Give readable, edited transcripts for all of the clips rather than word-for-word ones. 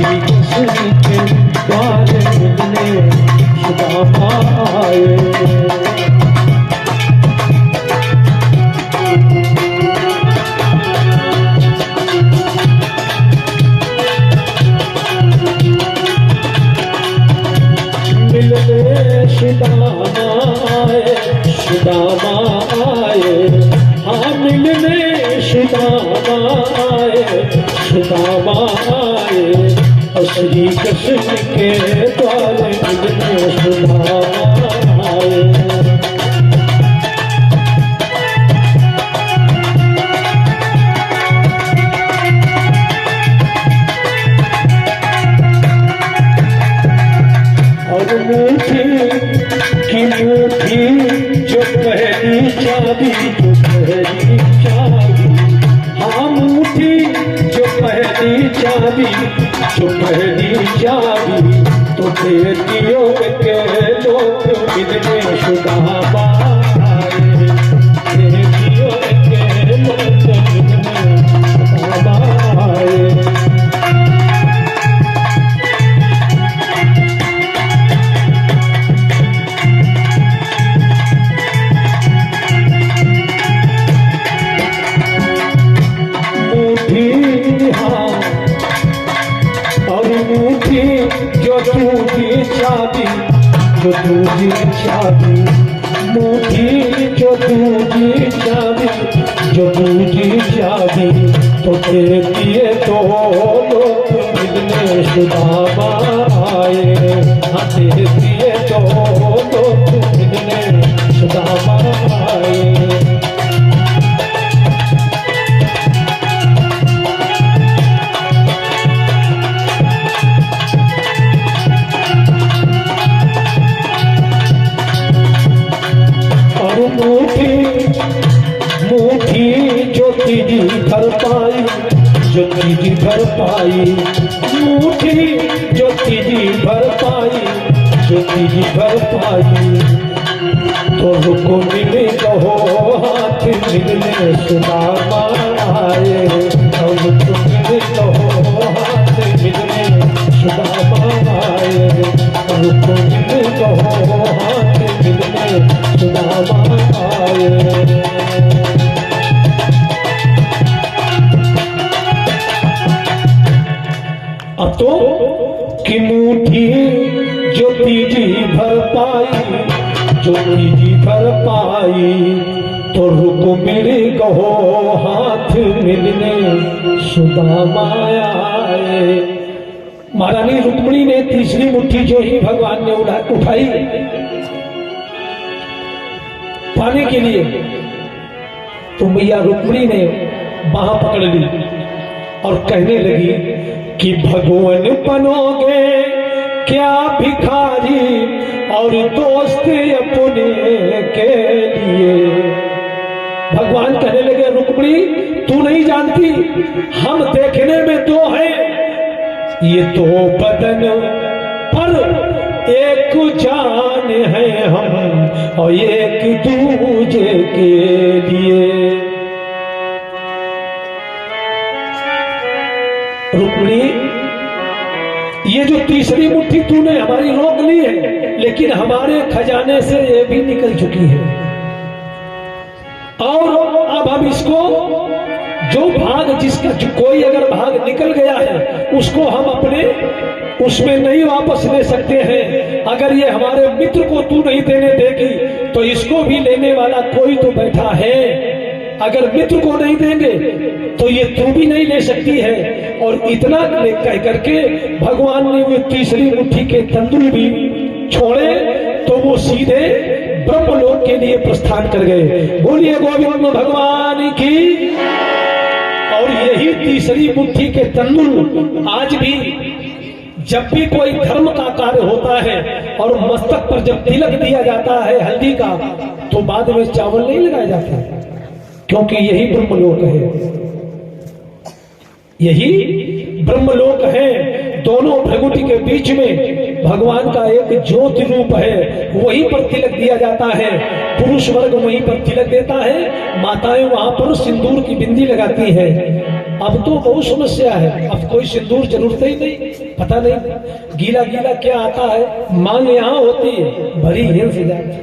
श्री कृष्ण के द्वार मिलने सुदामा आए। सुदामा आए, हाँ मिलने सुदामा आए, सुदामा आए, और श्री कृष्ण के द्वार मिलने सुदामा आए। और मुट्ठी की मुट्ठी जो पहली चाबी, जो पहली चाबी, हाँ मुट्ठी जो पहली चाबी, जो पहली चाबी, तो बेटियों के लोग मिलने सुदामा आए, बेटियों के लोग मिलने सुदामा आए। जो दूजी चाबी, जो दूजी चाबी, मुट्ठी जो दूजी चाबी, जो दूजी चाबी, तो दिए तो लोग मिलने सुदामा आए, हाँ दिए तो लोग मिलने सुदामा आए। मुट्ठी जो तीजी भर पाई, जो तीजी भर पाई, मुट्ठी जो तीजी भर पाई, जो तीजी भर पाई, तो रुको मिले कहो हाथ मिलने सुदामा आए, और रुको मिले कहो हाथ मिलने सुदामा आए, रुको मिले कहो हाथ मिलने सुदामा आए। तो कि मुट्ठी जो तीजी भर पाई, जो तीजी भर पाई, तो रुको मेरे कहो हाथ मिलने सुदामा आए। महारानी रुक्मिणी ने तीसरी मुट्ठी जो ही भगवान ने उठाई पाने के लिए, तो मैया रुक्मिणी ने बाह पकड़ ली और कहने लगी कि भगवान बनोगे क्या भिखारी और दोस्त अपने के लिए। भगवान कहने लगे रुक्मिणी तू नहीं जानती, हम देखने में दो हैं, ये दो बदन पर एक जान है हम, और एक दूजे के लिए। रुक्मिणी ये जो तीसरी मुट्ठी तूने हमारी रोक ली है, लेकिन हमारे खजाने से ये भी निकल चुकी है, और अब हम इसको जो भाग जिसका जो कोई अगर भाग निकल गया है उसको हम अपने उसमें नहीं वापस ले सकते हैं। अगर ये हमारे मित्र को तू नहीं देने देगी तो इसको भी लेने वाला कोई तो बैठा है, अगर मित्र को नहीं देंगे तो ये तू भी नहीं ले सकती है। और इतना कह करके भगवान ने वो तीसरी मुट्ठी के तंदुल भी छोड़े तो वो सीधे ब्रह्मलोक के लिए प्रस्थान कर गए। बोलिए गोविंद भगवान की। और यही तीसरी मुट्ठी के तंदुल आज भी जब भी कोई धर्म का कार्य होता है और मस्तक पर जब तिलक दिया जाता है हल्दी का, तो बाद में चावल नहीं लगाए जाते, क्योंकि यही ब्रह्मलोक है, यही ब्रह्मलोक है। दोनों भ्रगुटी के बीच में भगवान का एक ज्योति रूप है, वहीं पर तिलक दिया जाता है। पुरुष वर्ग वहीं पर तिलक देता है, माताएं वहां पर सिंदूर की बिंदी लगाती है। अब तो बहुत समस्या है, अब कोई सिंदूर जरूरत ही नहीं, पता नहीं गीला गीला क्या आता है। मांग यहाँ होती है भरी हिल से जाती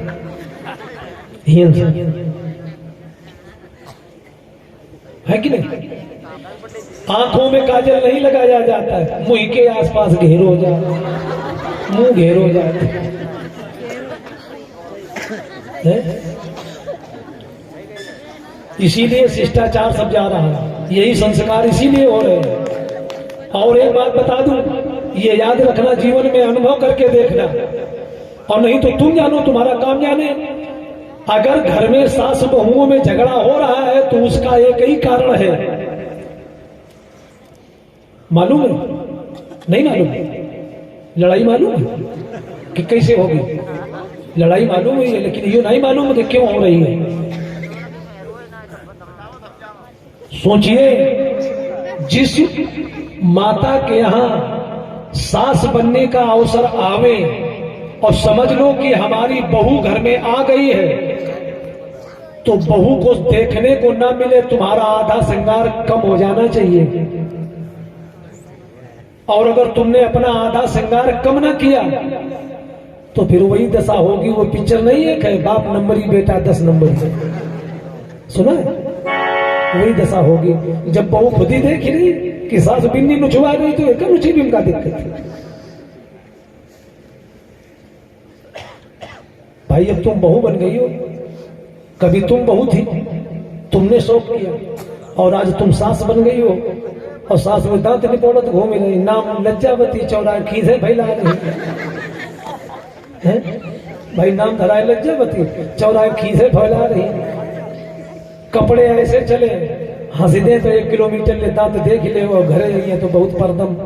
हिल है कि नहीं। आंखों में काजल नहीं लगाया जाता है, मुंह के आसपास घेर हो जाता है, मुंह घेर हो जाता है। इसीलिए शिष्टाचार सब जा रहा है, यही संस्कार इसीलिए हो रहे हैं। और एक बात बता दूं, ये याद रखना, जीवन में अनुभव करके देखना, और नहीं तो तुम जानो तुम्हारा काम जाने। अगर घर में सास बहुओं में झगड़ा हो रहा है तो उसका एक ही कारण है, मालूम है? नहीं मालूम? लड़ाई मालूम है कि कैसे होगी? लड़ाई मालूम है, लेकिन ये नहीं मालूम है कि क्यों हो रही है। सोचिए, जिस माता के यहां सास बनने का अवसर आवे और समझ लो कि हमारी बहू घर में आ गई है, तो बहू को देखने को ना मिले, तुम्हारा आधा श्रृंगार कम हो जाना चाहिए। और अगर तुमने अपना आधा श्रृंगार कम ना किया तो फिर वही दशा होगी। वो पिक्चर नहीं है कि बाप नंबरी बेटा 10 नंबर, सुना है? वही दशा होगी जब बहू खुद ही देख रही कि सास बिन्नी नुचवा रही तो एक नुची भी उनका दिक्कत है। भाई अब तुम बहू बन गई हो, कभी तुम बहू थी, तुमने शौक किया, और आज तुम सास बन गई हो और सास में दांत निपोड़त घूम रही, नाम लज्जावती चौराहे खीसे फैला रही है। भाई नाम धराए लज्जावती, चौराहे खीसे फैला रही, कपड़े ऐसे चले, हंसी दे तो 1 किलोमीटर ले दांत देख ले, और घरे जाइए तो बहुत परदम।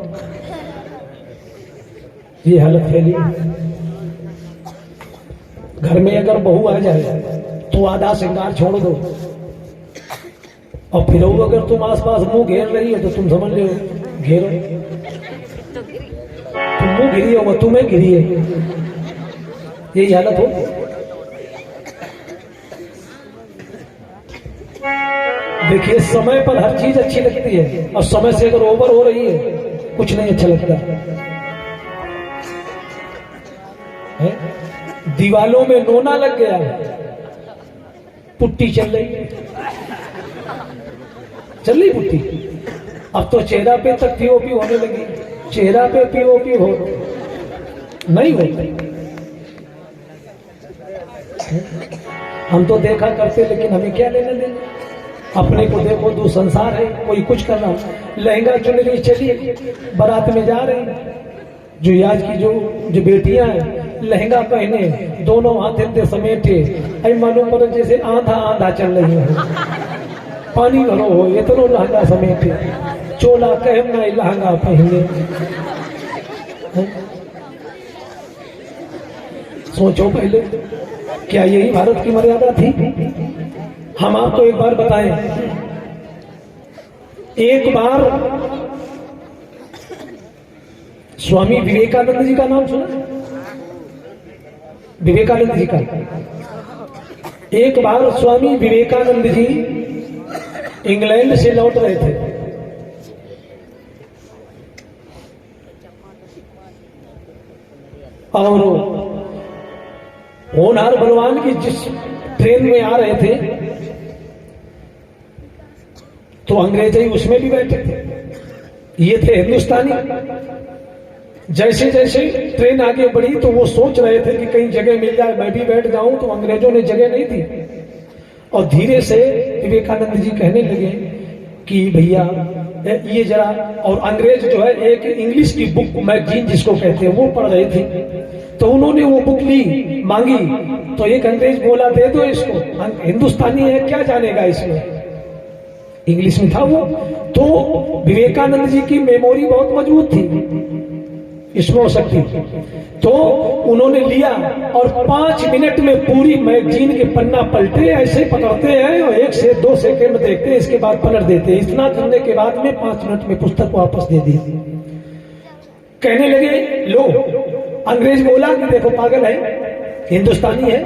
ये हालत फैली। घर में अगर बहू आ जाए तो आधा श्रृंगार छोड़ दो, और फिर अगर तुम आसपास मुंह घेर रही हो तो तुम समझ लो घेरो, तुम मुंह घिरी हो, तुम्हें घिरी है, यही हालत हो। देखिए, समय पर हर चीज अच्छी लगती है, और समय से अगर ओवर हो रही है कुछ नहीं अच्छा लगता है। दीवालों में नोना लग गया, पुट्टी चल रही पुट्टी। अब तो चेहरा पे तक पीओपी होने लगी, चेहरा पे पीओपी हो नहीं होती। हम तो देखा करते, लेकिन हमें क्या लेना देना, अपने को देखो, दो संसार है, कोई कुछ कर रहा है। लहंगा चुनरी चलिए, बारात में जा रहे हैं, जो आज की जो बेटियां हैं लहंगा पहने, दोनों हाथ इतने समेटे, ऐ मालूम पड़े जैसे आंधा आंधा चल रही है, पानी भरो हो, इतना लहंगा समेटे, चोला कहम ना लहंगा पहने। सोचो पहले, क्या यही भारत की मर्यादा थी? हम आपको एक बार बताएं, एक बार स्वामी विवेकानंद जी का नाम सुना? विवेकानंद जी का, एक बार स्वामी विवेकानंद जी इंग्लैंड से लौट रहे थे, और होनहार बलवान की जिस ट्रेन में आ रहे थे तो अंग्रेज ही उसमें भी बैठे थे, ये थे हिंदुस्तानी। जैसे जैसे ट्रेन आगे बढ़ी तो वो सोच रहे थे कि कहीं जगह मिल जाए, मैं भी बैठ जाऊं, तो अंग्रेजों ने जगह नहीं दी। और धीरे से विवेकानंद जी कहने लगे कि भैया ये जरा, और अंग्रेज जो है एक इंग्लिश की बुक मैगजीन जिसको कहते हैं वो पढ़ रहे थे, तो उन्होंने वो बुक ली, मांगी, तो एक अंग्रेज बोला दे दो इसको, हिंदुस्तानी है क्या जानेगा इसमें, इंग्लिश में था वो। तो विवेकानंद जी की मेमोरी बहुत मजबूत थी, इसमें हो सकती, तो उन्होंने लिया और 5 मिनट में पूरी मैगजीन के पन्ना पलटे, ऐसे पकड़ते हैं और 1 से 2 सेकंड देखते हैं, इसके बाद पलट देते हैं। इतना करने के बाद में 5 मिनट में पुस्तक वापस दे दी। कहने लगे लो, अंग्रेज बोला कि देखो पागल है, हिंदुस्तानी है,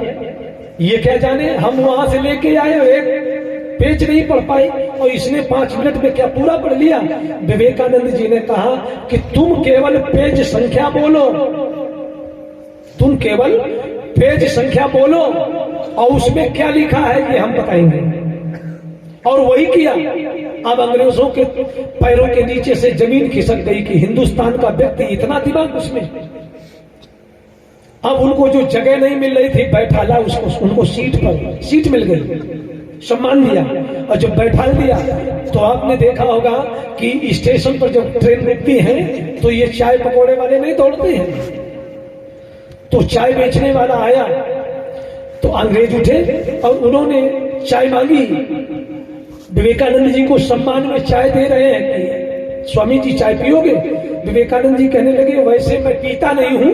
ये क्या जाने, हम वहां से लेके आए, एक पेज नहीं पढ़ पाई और इसने 5 मिनट में क्या पूरा पढ़ लिया। विवेकानंद जी ने कहा कि तुम केवल पेज संख्या बोलो, तुम केवल पेज संख्या बोलो और उसमें क्या लिखा है ये हम बताएंगे। और वही किया। अब अंग्रेजों के पैरों के नीचे से जमीन खिसक गई कि हिंदुस्तान का व्यक्ति इतना दिमाग उसमें। अब उनको जो जगह नहीं मिल रही थी बैठाला उसको, उनको सीट मिल गई, सम्मान दिया और जब बैठा दिया तो आपने देखा होगा कि स्टेशन पर जब ट्रेन रुकती है तो ये चाय पकौड़े वाले नहीं दौड़ते हैं। तो चाय बेचने वाला आया तो अंग्रेज उठे और उन्होंने चाय मांगी। विवेकानंद जी को सम्मान में चाय दे रहे हैं कि स्वामी जी चाय पियोगे। विवेकानंद जी कहने लगे वैसे मैं पीता नहीं हूं,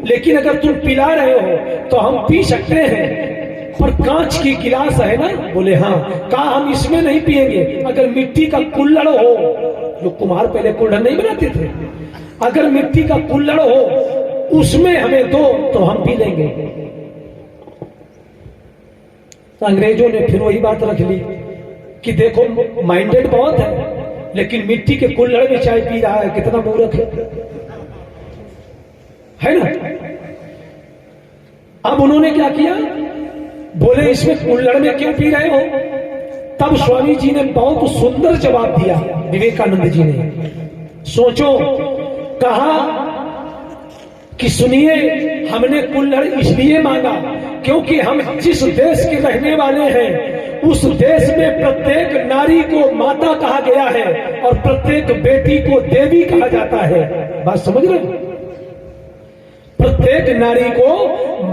लेकिन अगर तुम पिला रहे हो तो हम पी सकते हैं, पर कांच की गिलास है ना। बोले हाँ। कहा हम इसमें नहीं पिएंगे, अगर मिट्टी का कुल्हड़ हो, जो कुम्हार पहले कुल्हड़ नहीं बनाते थे, अगर मिट्टी का कुल्हड़ हो उसमें हमें दो तो हम पी लेंगे। तो अंग्रेजों ने फिर वही बात रख ली कि देखो माइंडेड बहुत है लेकिन मिट्टी के कुल्हड़ में चाय पी रहा है, कितना मूर्ख है ना। अब उन्होंने क्या किया, बोले इसमें कुल्हड़ में क्यों पी रहे हो। तब स्वामी जी ने बहुत सुंदर जवाब दिया। विवेकानंद जी ने सोचो, कहा कि सुनिए हमने कुल्हड़ इसलिए मांगा क्योंकि हम जिस देश के रहने वाले हैं उस देश में प्रत्येक नारी को माता कहा गया है और प्रत्येक बेटी को देवी कहा जाता है। बात समझ रहे हो, प्रत्येक नारी को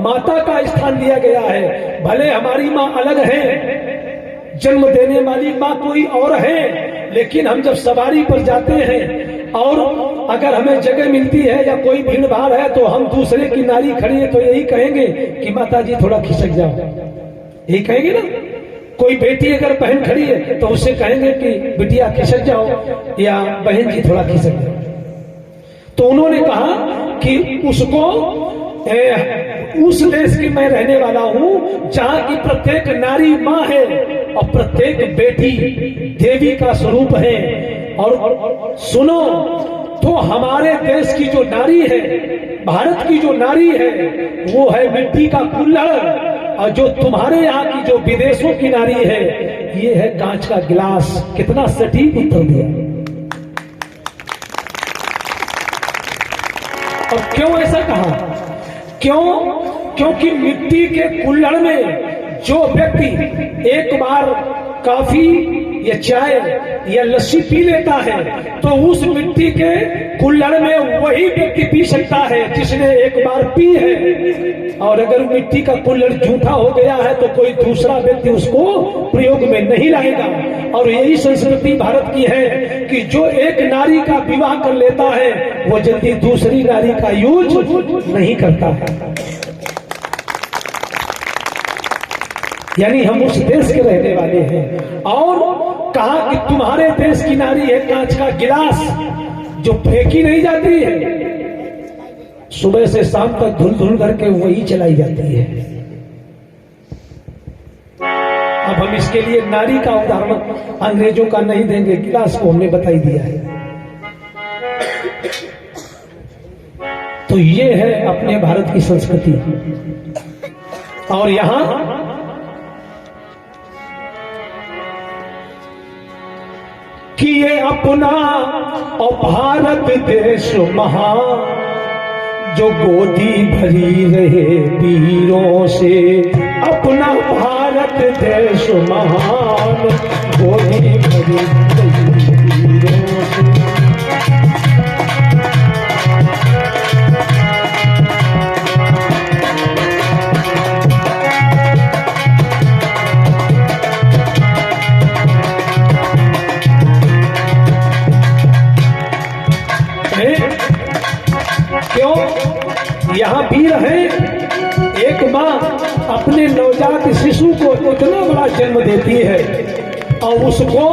माता का स्थान दिया गया है। भले हमारी माँ अलग है, जन्म देने वाली माँ कोई और है, लेकिन हम जब सवारी पर जाते हैं और अगर हमें जगह मिलती है या कोई भीड़ भाड़ है तो हम दूसरे की नारी खड़ी है तो यही कहेंगे कि माता जी थोड़ा खिसक जाओ, यही कहेंगे ना। कोई बेटी अगर बहन खड़ी है तो उससे कहेंगे कि बिटिया खिसक जाओ या बहन जी थोड़ा खिसक जाओ। तो उन्होंने कहा कि उसको उस देश की मैं रहने वाला हूं जहां की प्रत्येक नारी मां है और प्रत्येक बेटी देवी का स्वरूप है। और सुनो, तो हमारे देश की जो नारी है, भारत की जो नारी है वो है मिट्टी का कुल्हड़, और जो तुम्हारे यहाँ की जो विदेशों की नारी है ये है कांच का गिलास। कितना सटीक उत्तर दिया। और क्यों ऐसा कहा, क्यों? क्योंकि मिट्टी के कुल्हड़ में जो व्यक्ति एक बार कॉफी या चाय या लस्सी पी लेता है तो उस मिट्टी के कुल्हड़ में वही व्यक्ति पी सकता है जिसने एक बार पी है। और अगर मिट्टी का कुल्हड़ झूठा हो गया है तो कोई दूसरा व्यक्ति उसको प्रयोग में नहीं लाएगा। और यही संस्कृति भारत की है कि जो एक नारी का विवाह कर लेता है वो जल्दी दूसरी नारी का यूज नहीं करता है। यानी हम उस देश के रहने वाले हैं। और कहा कि तुम्हारे देश की नारी है कांच का गिलास जो फेंकी नहीं जाती है, सुबह से शाम तक धुल धुल करके वही चलाई जाती है। अब हम इसके लिए नारी का उदाहरण अंग्रेजों का नहीं देंगे, गिलास को हमने बताई दिया है। तो ये है अपने भारत की संस्कृति। और यहां कि ये अपना और भारत देश महान जो गोदी भरी रहे वीरों से, अपना भारत देश महान गोदी भरी रहे वीरों से। क्यों? यहाँ वीर है। एक माँ अपने नवजात शिशु को इतना बड़ा जन्म देती है और उसको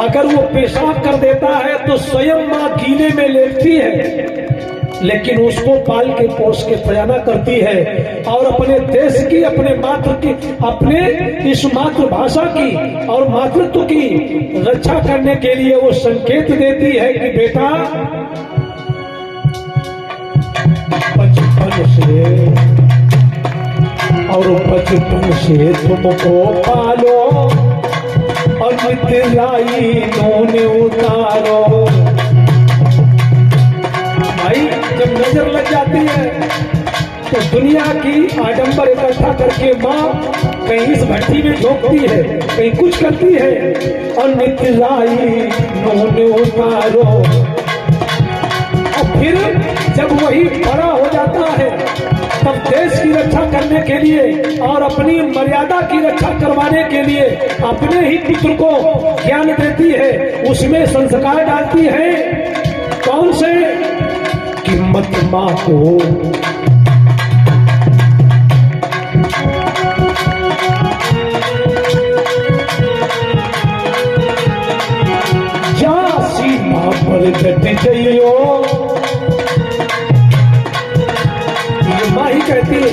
अगर वो पेशाब कर देता है तो स्वयं माँ गीले में लेटती है लेकिन उसको पाल के पोस के सयाना करती है और अपने देश की, अपने मातृ की, अपने इस मातृभाषा की और मातृत्व की रक्षा करने के लिए वो संकेत देती है कि बेटा बचपन से तुमको पालो और मित्राई नोने उतारो। भाई जब नजर लग जाती है तो दुनिया की आडंबर इकट्ठा करके माँ कहीं इस भट्टी में झोंकती है, कहीं कुछ करती है, और मित्राई नोने उतारो। और फिर जब वही बड़ा हो जाता है तब देश की रक्षा करने के लिए और अपनी मर्यादा की रक्षा करवाने के लिए अपने ही पुत्र को ज्ञान देती है, उसमें संस्कार डालती है। कौन से? कि मत मां को जा सीमा पर डट जाइयो। माही कहती है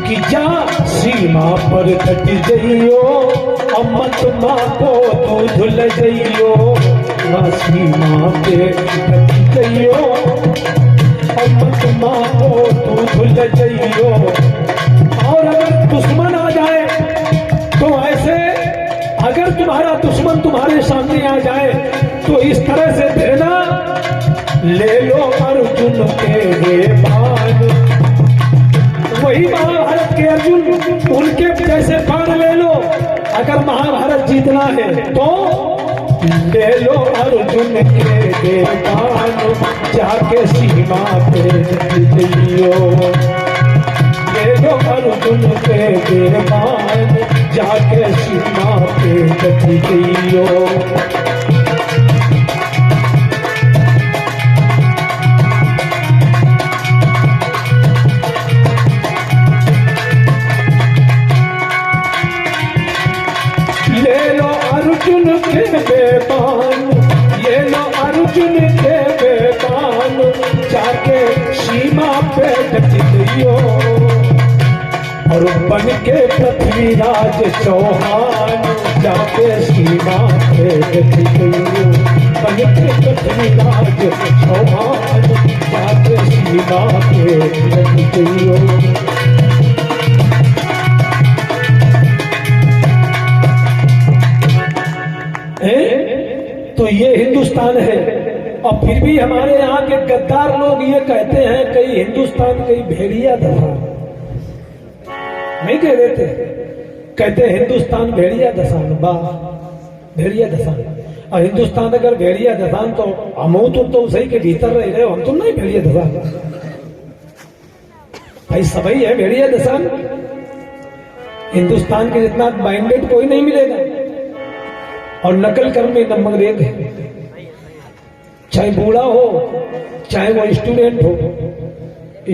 कि जा सीमा पर डट जाइयो, मत माँ को तू धुल जाइयो। ना सीमा पे डट जाइयो, मत माँ को तू धुल जाइयो। और अगर दुश्मन आ जाए तो ऐसे, अगर तुम्हारा दुश्मन तुम्हारे सामने आ जाए तो इस तरह से देना, ले लो अर्जुन के बाण। वही महाभारत के अर्जुन, उनके जैसे बाण ले लो। अगर महाभारत जीतना है तो ले लो अर्जुन के बाण, जाके सीमा पे जियो। ले लो अर्जुन के बाण, जाके सीमा पे जियो। अर्जुन के बेबान, ये लो अर्जुन के बेबान, जाके सीमा पे डट जाइयो। और बन के पृथ्वीराज चौहान, जाके सीमा पे डट जाइयो। बन के पृथ्वीराज चौहान, जाके सीमा पे डट जाइयो। तो ये हिंदुस्तान है। और फिर भी हमारे यहाँ के गद्दार लोग ये कहते हैं कहीं हिंदुस्तान कहीं भेड़िया दसान, नहीं कह देते, कहते हिंदुस्तान भेड़िया दसान। वाह, भेड़िया दसान। और हिंदुस्तान अगर भेड़िया दसान तो हम तुम तो सही के भीतर रह रहे हो, हम तुम नहीं भेड़िया दसान। भाई सभी है भेड़िया दसान। हिंदुस्तान के जितना बाइंडेड कोई नहीं मिलेगा। और नकल करने नंबर 1 है, चाहे बूढ़ा हो चाहे वो स्टूडेंट हो।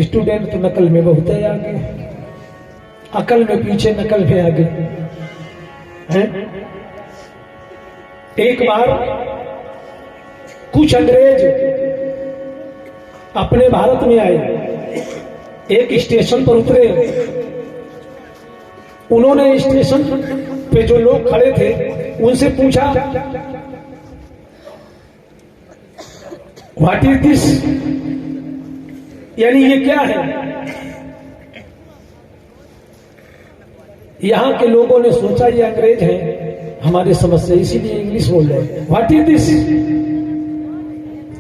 स्टूडेंट तो नकल में बहुत है आगे, अकल में पीछे, नकल में आगे है। एक बार कुछ अंग्रेज अपने भारत में आए, एक स्टेशन पर उतरे। उन्होंने स्टेशन पे जो लोग खड़े थे उनसे पूछा, व्हाट इज दिस, यानी ये क्या है। यहां के लोगों ने सोचा ये अंग्रेज हैं, हमारी समस्या, इसीलिए इंग्लिश बोल रहे हैं। व्हाट इज दिस,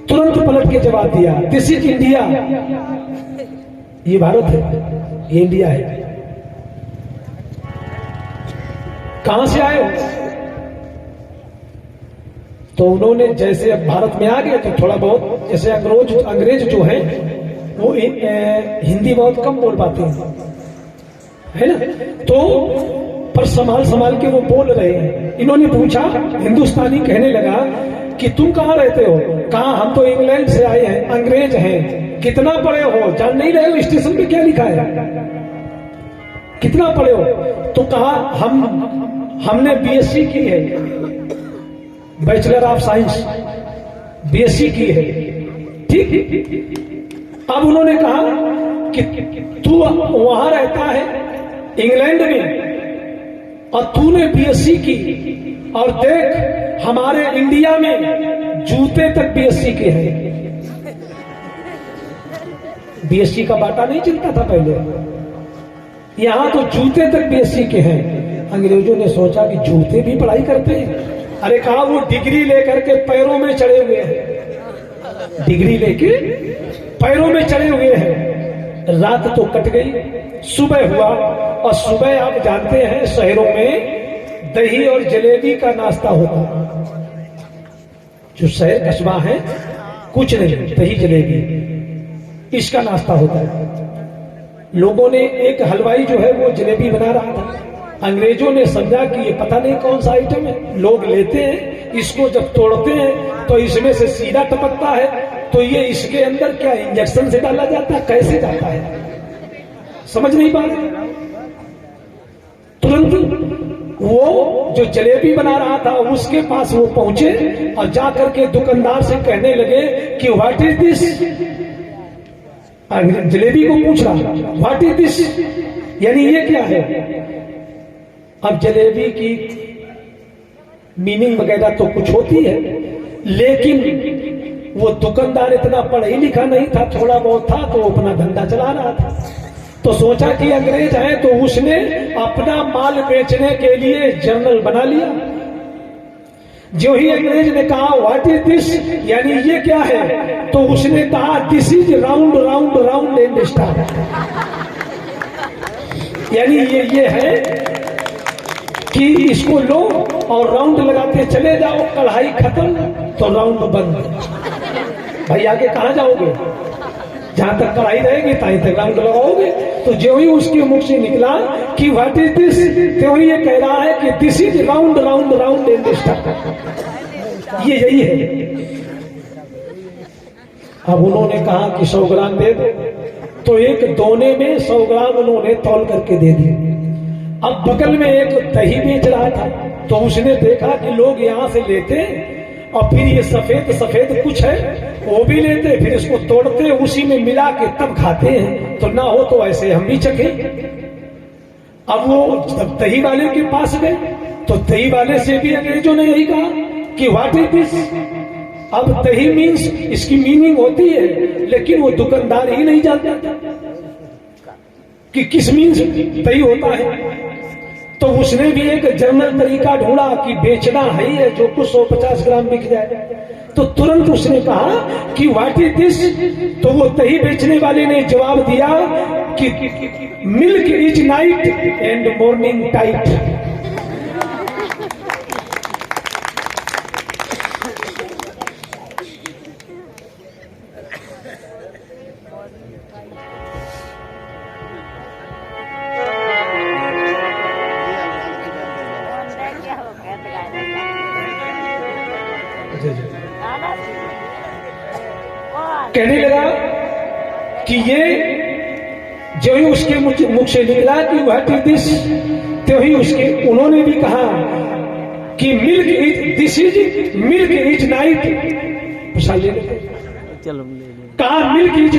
तुरंत पलट के जवाब दिया, दिस इज इंडिया। ये भारत है, ये इंडिया है। कहां से आए हो? तो उन्होंने जैसे अब भारत में आ गए तो थोड़ा बहुत, जैसे अंग्रेज जो है वो हिंदी बहुत कम बोल पाते हैं, है ना, तो पर संभाल के वो बोल रहे हैं। इन्होंने पूछा, हिंदुस्तानी कहने लगा कि तुम कहाँ रहते हो? कहा हम तो इंग्लैंड से आए हैं, अंग्रेज हैं। कितना पढ़े हो? जान नहीं रहे हो स्टेशन पे क्या लिखा है? कितना पढ़े हो? तो कहा हमने बीएससी की है, बैचलर ऑफ साइंस बीएससी की है। ठीक, अब उन्होंने कहा कि तू वहां रहता है इंग्लैंड में और तूने बीएससी की, और देख हमारे इंडिया में जूते तक बीएससी के हैं। बीएससी का बाटा नहीं चलता था पहले, यहां तो जूते तक बीएससी के हैं। अंग्रेजों ने सोचा कि जूते भी पढ़ाई करते हैं। अरे कहा वो डिग्री लेकर के पैरों में चढ़े हुए हैं, डिग्री लेके पैरों में चढ़े हुए हैं। रात तो कट गई, सुबह हुआ, और सुबह आप जानते हैं शहरों में दही और जलेबी का नाश्ता होता है। जो शहर कस्बा है कुछ नहीं, दही जलेबी इसका नाश्ता होता है। लोगों ने, एक हलवाई जो है वो जलेबी बना रहा था। अंग्रेजों ने समझा कि ये पता नहीं कौन सा आइटम है, लोग लेते हैं इसको, जब तोड़ते हैं तो इसमें से सीधा टपकता है, तो ये इसके अंदर क्या इंजेक्शन से डाला जाता है, कैसे जाता है, समझ नहीं पा रहे। तुरंत वो जो जलेबी बना रहा था उसके पास वो पहुंचे और जाकर के दुकानदार से कहने लगे कि व्हाट इज दिस। जलेबी को पूछ रहा व्हाट इज दिस, यानी ये क्या है। अब जलेबी की मीनिंग वगैरह तो कुछ होती है, लेकिन वो दुकानदार इतना पढ़ा लिखा नहीं था, थोड़ा बहुत था, तो अपना धंधा चला रहा था। तो सोचा कि अंग्रेज है, तो उसने अपना माल बेचने के लिए जर्नल बना लिया। जो ही अंग्रेज ने कहा व्हाट इज दिस, यानी ये क्या है, तो उसने कहा this is round round round and star, यानी ये है कि इसको लो और राउंड लगाते चले जाओ, कढ़ाई खत्म तो राउंड बंद। भाई आगे कहां जाओगे, जहां तक कढ़ाई रहेगी तहीं तक राउंड लगाओगे। तो जो ही उसके मुख से निकला कि व्हाट इज दिस, तो ये कह रहा है कि this is round round round and star, ये यही है। अब उन्होंने कहा कि 100 ग्राम दे दो, तो एक दोने में 100 ग्राम उन्होंने तौल करके दे दिए। अब बगल में एक दही बेच रहा था, तो उसने देखा कि लोग यहां से लेते और फिर ये सफेद सफेद कुछ है वो भी लेते, फिर इसको तोड़ते उसी में मिला के तब खाते हैं, तो ना हो तो ऐसे हम भी चखे। अब वो जब दही वाले के पास गए तो दही वाले से भी अंग्रेजों ने यही कहा कि व्हाट इज दिस। अब दही मीन्स इसकी मीनिंग होती है, लेकिन वो दुकानदार ही नहीं जानता कि किस मीन्स दही होता है। तो उसने भी एक जनरल तरीका ढूंढा कि बेचना है जो कुछ 150 ग्राम बिक जाए। तो तुरंत उसने कहा कि व्हाट इज दिस, तो वो दही बेचने वाले ने जवाब दिया कि milk is night and morning tight. कहने लगा कि ये जो ही उसके मुख से निकला कि व्हाट इज दिस, तो ही उसके उन्होंने भी कहा कि milk is this is milk is night. चलो कहा मिल्क इज